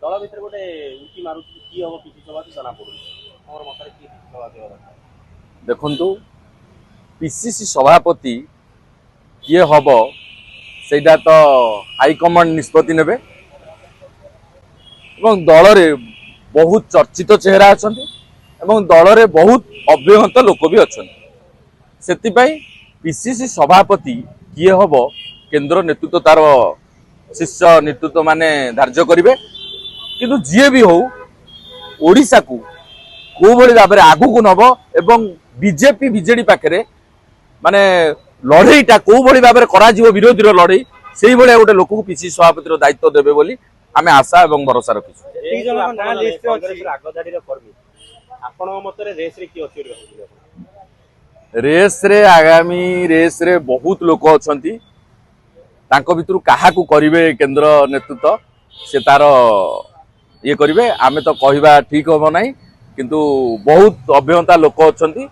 दल भितर गोटे उठी मारुची कि हम पिसी सभापति जना पड़ुनी हमर मतरे कि पिसी सभापति होगा देखंतु पीसीसी सभापति किए हम सेटा तो हाईकमांड निष्पत्ति नेबे एवं दल रे बहुत चर्चित चेहरा अछंती एवं दल रे बहुत अव्यहत लोक भी अछंती सेतिपई पीसीसी सभापति किए हम केंद्र नेतृत्व तार शिष्य नेतृत्व माने धार्य करिवे किंतु जीए भी हो ओडिसा को को भली भाव में आगु को नब एवं बीजेपी बीजेडी पाखे माने लड़ईटा को भली भाव में करा जीवो विरोधी लड़ई से भाया गोटे लोक को पीसीसी सभापति दायित्व देवे बोली आमे आशा एवं भरोसा रखिछु। रेस रे आगामी रेस रे बहुत लोक अछंती तांको भितरु काहाकू करिवे केंद्र नेतृत्व से तार ये करिवे आमे तो कहवा ठीक हम नाही किंतु बहुत अभ्यंता लोक अछंती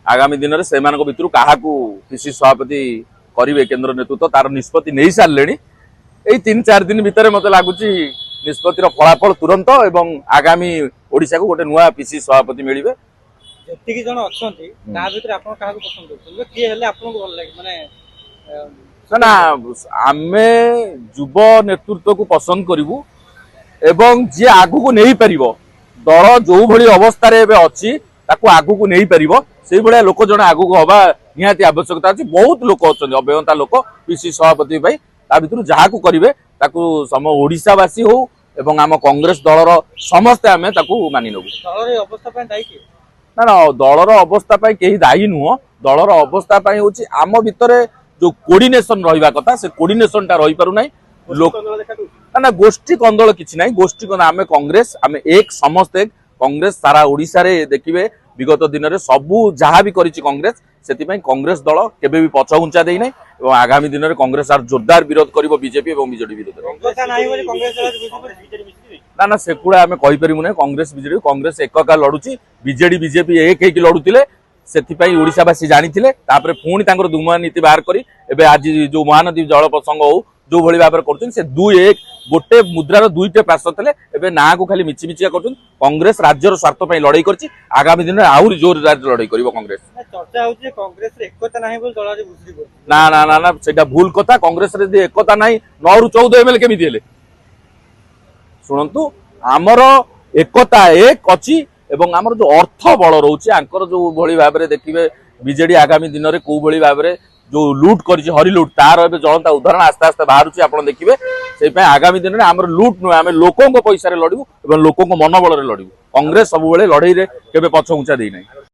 आगामी दिन में से भितरु काहाकू पीसीसी सभापति करिवे केंद्र नेतृत्व तार निष्पत्ति नहीं सारे यही 3-4 दिन भितर मते लागुची निष्पत्तिर फलाफल तुरंत एवं आगामी ओडिशा को गोटे नुआ पीसीसी सभापति मिलिबे जेतिकी जण अछंती ता भितर आपण काहाकू पसंद करछन के हेले आपन को भल लागे माने ना आमे युव नेतृत्व को पसंद करिवु एवं जे आगु को नहीं परिबो दल जो भली अवस्था रे अच्छी ताकू आगु को नहीं परिबो से भलिया लोक जण आगु को हवा निहाती आवश्यकता अछि। बहुत लोक अछन अभ्यंता लोक पीसीसी सभापति भाई ता भितर जहा को करिवे ताकू सम ओडिसावासी हो एवं आम कांग्रेस दलर समस्ते आमे ताकू मानि नबु। दलर अवस्था पय दायी के ना दलर अवस्था पय केही दायी नुह दलर अवस्था पय होछि आम भितरे जो कोऑर्डिनेशन रहिबा कथा से कोऑर्डिनेशन ता रहि पारु नै लोक ना गोष्ठी कंदल किछि नै गोष्ठी कन आमे कांग्रेस आमे एक समस्त कांग्रेस सारा ओडिसा रे देखिबे विगत दिन रे सबु जहा भी करिछि कांग्रेस सेति पय कांग्रेस दल केबे भी पछ उंचा देई नै एवं आगामी दिन रे कांग्रेस आर जोरदार विरोध करिवो बीजेपी एवं बीजेडी विरोध ना सेकुड़ा आमे कहि परिमु नै कांग्रेस बीजेडी कांग्रेस एकका लडुची बीजेडी बीजेपी एक एक लडुतिले सेथिपाई ओडिसावासी जानिथिले तापरे पुणी तांकर दुमा नीति बाहर करी एबे आज जो महानदी जल प्रसंग हो जो भली भाव करछन से 2-1 गोटे मुद्रार दुईटे पार्श थले एबे ना को खाली मिची मिचिया करछन कांग्रेस राज्यर स्वार्थ पई लड़ाई करछि आगामी दिन आउरी जोर लड़ाई करिवो कांग्रेस चर्चा होछि कांग्रेस रे एकता नाही बोल दल रे बुझी कर ना ना ना ना सेटा भूल कथा कांग्रेस रे दे एकता नाही 9 रु 14 एमएल केमि दिले सुनंतु आमर एकता एक अछि एवं आमर जो अर्थ बल रोचे आंकर जो भली भाव में देखिए बीजेडी आगामी दिन में कौ भली भाव में जो लुट कर हरि लुट तार ए जलता उदाहरण आस्ते आस्ते बाहर आप देखिए से आगामी दिन में आम लुट नुहे आम लोकों पैसा लड़ू और लोकों मनोबल लड़ू कांग्रेस सब लड़ई केबे पछ उंचा देना।